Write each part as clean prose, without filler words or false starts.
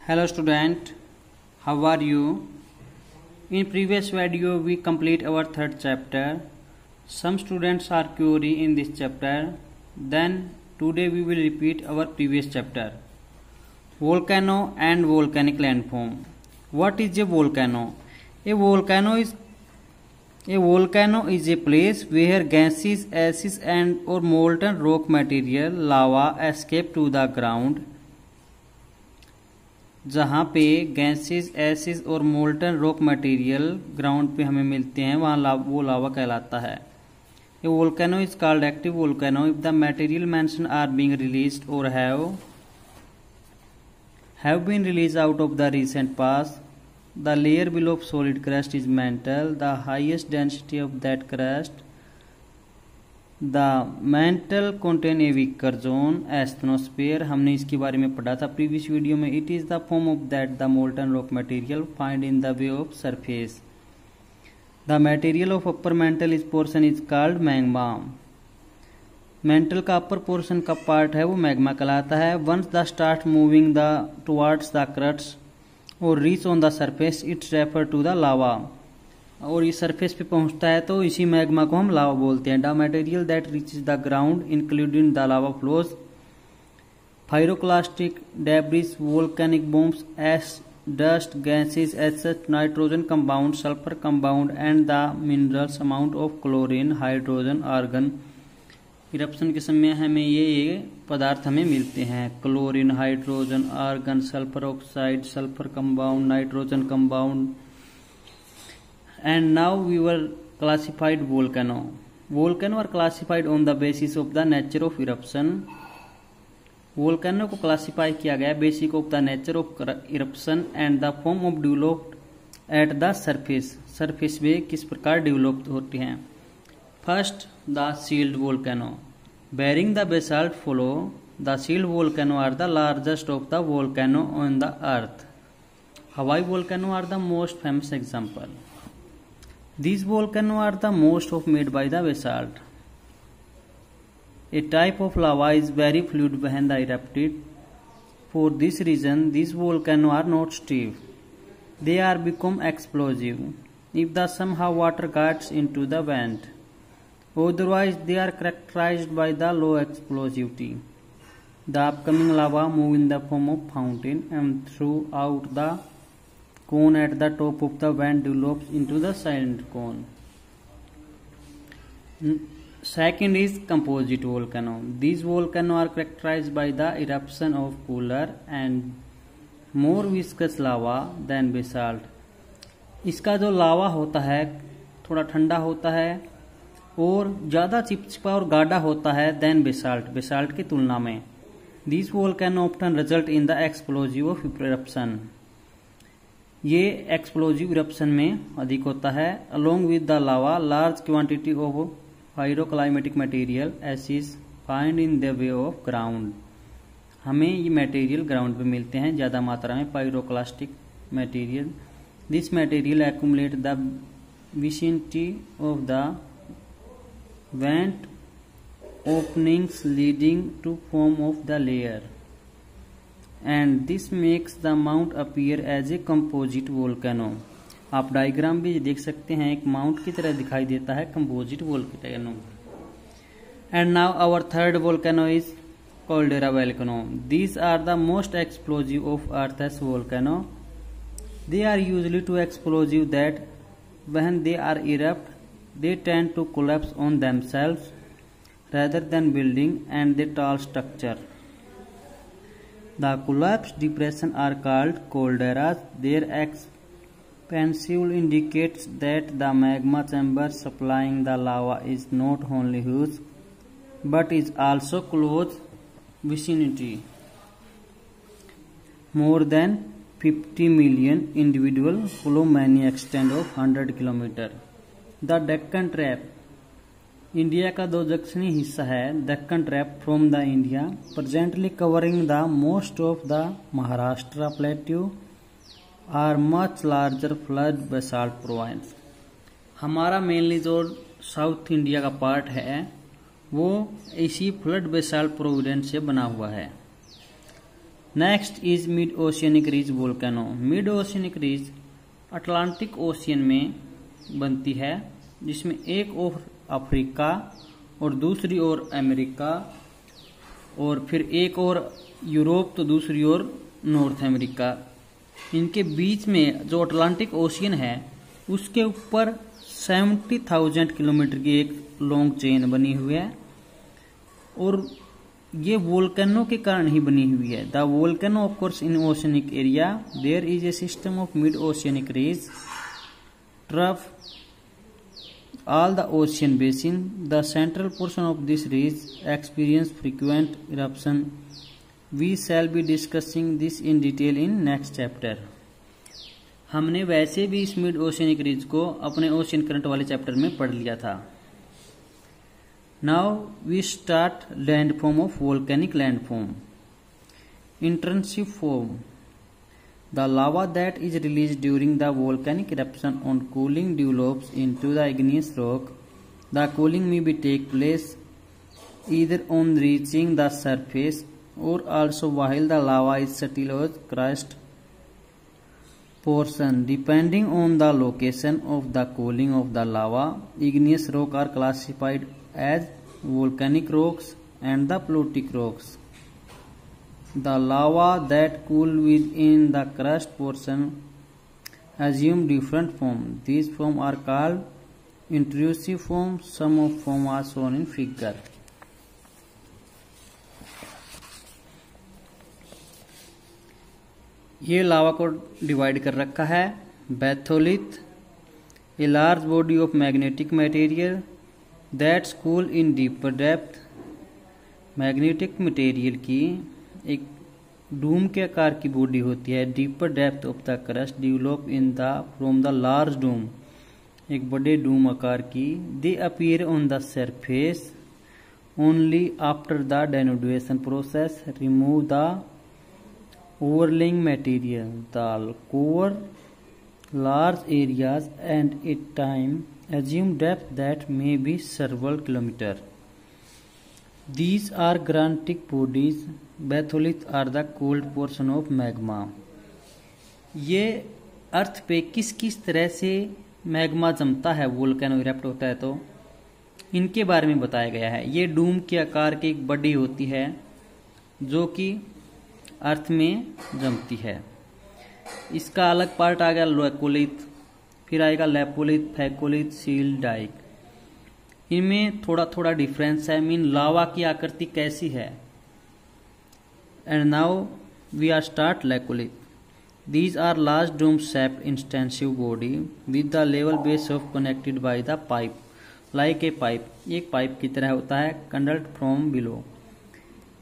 Hello student, how are you? In previous video we complete our third chapter. Some students are query in this chapter. Then today we will repeat our previous chapter. Volcano and volcanic landform. What is a volcano? A volcano is a place where gases, acids and or molten rock material lava escape to the ground. जहाँ पे gases acid और molten rock material ground पे हमें मिलते हैं वहाँ वो lava कहलाता है. A volcano is called active volcano if the material mention are being released और have been release out of the recent past. The layer below of solid crust is mantle. The highest density of that crust. The mantle contain a weaker zone asthenosphere. हमने इसके बारे में पढ़ा था previous video में. It is the form of that the molten rock material find in the way of surface. The material of upper mantle is portion is called magma. Mental का upper portion का part है वो magma कहलाता है. Once the start moving the towards the crust और reach on the surface it's refer to the lava. और ये surface पे पहुंचता है तो इसी मैग्मा को हम लावा बोलते हैं. The material that reaches the ground including the lava flows, pyroclastic debris, volcanic bombs, ash, dust, gases H, nitrogen compound, sulphur compound and the minerals amount of chlorine, hydrogen, argon. Eruption के समय हमें ये पदार्थ हमें मिलते हैं. Chlorine, hydrogen, argon, sulphur oxide, sulphur compound, nitrogen compound. And now we were classified volcano. Volcano are classified on the basis of the nature of eruption. Volcano को classify किया गया basic of the nature of eruption and the form of developed at the surface. Surface पे किस प्रकार developed होती हैं. First, the sealed volcano. Bearing the basalt flow, the sealed volcano are the largest of the volcano on the earth. Hawaii volcano are the most famous example. These volcanoes are the most of made by the basalt. A type of lava is very fluid when they erupted. For this reason, these volcanoes are not stiff. They are become explosive if the somehow water gets into the vent. Otherwise, they are characterized by the low explosivity. The upcoming lava move in the form of fountain and throughout the cone at the top of the vent develops into the silent cone. Second is composite volcano. These volcanoes are characterized by the eruption of cooler and more viscous lava than basalt. इसका जो लावा होता है थोड़ा ठंडा होता है और ज़्यादा चिपचिपा और गाढ़ा होता है देन बेसाल्ट की तुलना में. These volcanoes often result in the explosion of eruption. ये एक्सप्लोजिव इरप्शन में अधिक होता है. Along with the lava large quantity of pyroclastic material acids find in the way of ground. हमें ये मटेरियल ग्राउंड पे मिलते हैं ज़्यादा मात्रा में pyroclastic material. This material accumulate the vicinity of the vent openings leading to form of the layer and this makes the mount appear as a composite volcano. आप diagram भी देख सकते हैं एक माउंट की तरह दिखाई देता है composite volcano. And now our third volcano is caldera volcano. These are the most explosive of Earth's volcano. They are usually too explosive that when they are erupt, they tend to collapse on themselves rather than building and the tall structure. The collapsed depressions are called calderas. Their expansion indicates that the magma chamber supplying the lava is not only huge but is also close vicinity. More than 50 million individuals follow many extent of 100 km. The Deccan Trap. India का दो दक्षिणी हिस्सा है Deccan trap from the India presently covering the most of the Maharashtra plateau are much larger flood basalt province. हमारा mainly जो south India का part है वो इसी फ्लड बेसाल्ट प्रोविडेंस से बना हुआ है. Next is mid oceanic ridge volcano. Mid oceanic ridge Atlantic ocean में बनती है, जिसमें एक ओर अफ्रीका और दूसरी ओर अमेरिका, और फिर एक ओर यूरोप तो दूसरी ओर नॉर्थ अमेरिका। इनके बीच में जो अटलांटिक ओशियन है उसके ऊपर 70,000 किलोमीटर की एक लॉन्ग चेन बनी हुई है, और ये वोल्केनो के कारण ही बनी हुई है। The volcano occurs in oceanic area, there is a system of mid oceanic ridge trough all the ocean basin. The central portion of this ridge experience frequent eruption. We shall be discussing this in detail in next chapter. हमने वैसे भी इस mid oceanic ridge को अपने ocean current वाले chapter में पढ़ लिया था। Now we start landform of volcanic landform. Intrusive form. The lava that is released during the volcanic eruption on cooling develops into the igneous rock. The cooling may be take place either on reaching the surface or also while the lava is still on crust portion. Depending on the location of the cooling of the lava, igneous rock are classified as volcanic rocks and the plutic rocks. The lava that cool within the crust portion assume different form. These forms are called intrusive form. Some of form are shown in figure. ये लावा को divide कर रखा है। Batholith, a large body of magnetic material that's cool in deeper depth. Magnetic material की एक dome के आकार की बॉडी होती है। Deeper depth of the crust develop in the from the large dome, एक बड़े डूम आकार की। They appear on the surface only after the denudation process remove the overlaying material. The cover large areas and at time assume depth that may be several kilometers. These are granitic bodies. Batholith are the cold portion of magma. ये अर्थ पे किस किस तरह से magma जमता है, volcano erupt होता है, तो इनके बारे में बताया गया है। ये डूम के आकार की एक बॉडी होती है जो कि अर्थ में जमती है। इसका अलग पार्ट आ गया लैकोलिथ, फिर आएगा लेपोलिथ, फैकोलिथ, सील, डाइक। इनमें थोड़ा थोड़ा डिफरेंस है, मीन लावा की आकृति कैसी है। And now we are start laccolith. These are large dome-shaped extensive body with the level base of connected by the pipe, like a pipe. एक पाइप की तरह होता है, conduct from below.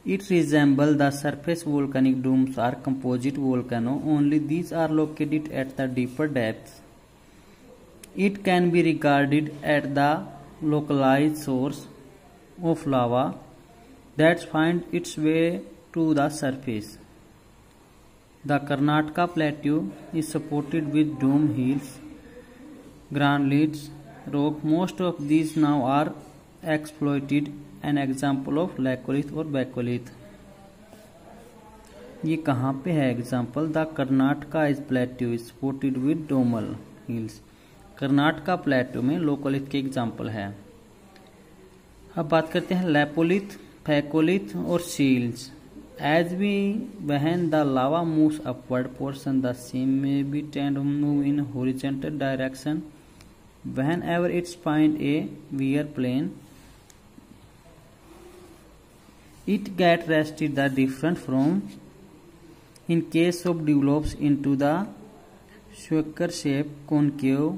It resembles the surface volcanic domes are composite volcano. Only these are located at the deeper depths. It can be regarded as the localized source of lava that finds its way to the surface. The Karnataka Plateau is supported with dome hills, granulates, rock. Most of these now are exploited. An example of laccolith or baccolith. ये कहाँ पे है example? The Karnataka is plateau is supported with domal hills. Karnataka plateau में laccolith के example है। अब बात करते हैं लैपोलिथ, फैकोलिथ और sills. As we when the lava moves upward portion, the seam may be tend to move in horizontal direction. Whenever it finds a weir plane, it get rested the different from. In case of develops into the square shape concave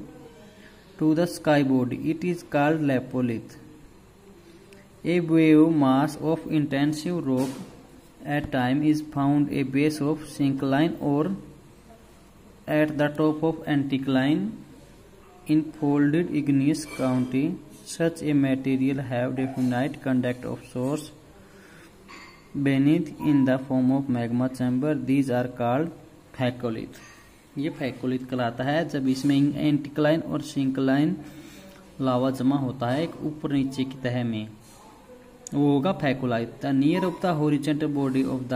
to the sky body, it is called lapolith. A wave mass of intensive rock at time is found a base of syncline or at the top of anticline in folded igneous county. Such a material have definite contact of source beneath in the form of magma chamber. These are called phacolith. ये phacolith कहलाता है जब इसमें एंटिक्लाइन और syncline लावा जमा होता है एक ऊपर नीचे की तह में, वो होगा phacolith. The near of the horizontal body of the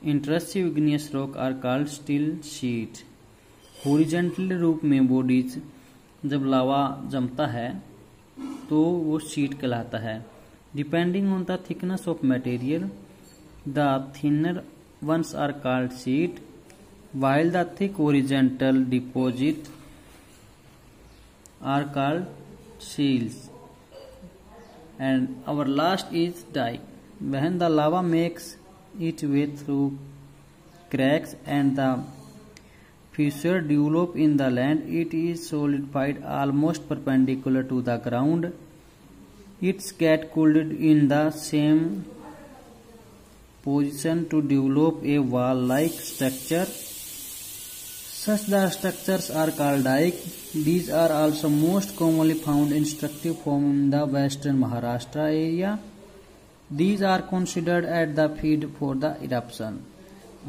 intrusive igneous rock are called sill sheet. Horizontal रूप में बॉडीज जब लावा जमता है तो वो शीट कहलाता है। Depending on the thickness of material the thinner ones are called sheet while the thick horizontal deposit are called seals. And our last is dike. When the lava makes its way through cracks and the fissure develop in the land, it is solidified almost perpendicular to the ground. It gets cooled in the same position to develop a wall-like structure. Such the structures are called dike. These are also most commonly found in structure form in the western Maharashtra area. These are considered as the feed for the eruption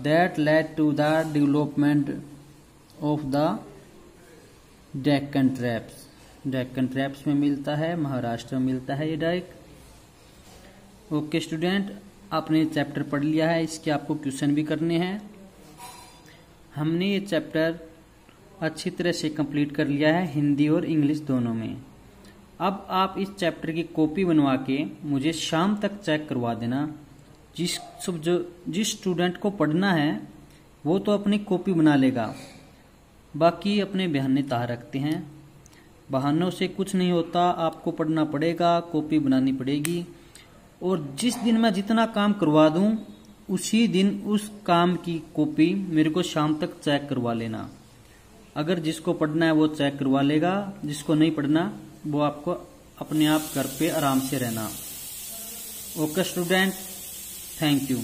that led to the development of the Deccan traps. Deccan traps में मिलता है, महाराष्ट्र में मिलता है ये Dyke. Okay student, आपने chapter पढ़ लिया है, इसके आपको क्वेश्चन भी करने हैं। हमने ये चैप्टर अच्छी तरह से कंप्लीट कर लिया है, हिंदी और इंग्लिश दोनों में। अब आप इस चैप्टर की कॉपी बनवा के मुझे शाम तक चेक करवा देना। जिस स्टूडेंट को पढ़ना है वो तो अपनी कॉपी बना लेगा, बाकी अपने बहाने ताह रखते हैं। बहानों से कुछ नहीं होता, आपको पढ़ना पड़ेगा, कॉपी बनानी पड़ेगी। और जिस दिन मैं जितना काम करवा दूं उसी दिन उस काम की कॉपी मेरे को शाम तक चेक करवा लेना। अगर जिसको पढ़ना है वो चेक करवा लेगा, जिसको नहीं पढ़ना वो आपको अपने आप घर पे आराम से रहना। Okay student, thank you.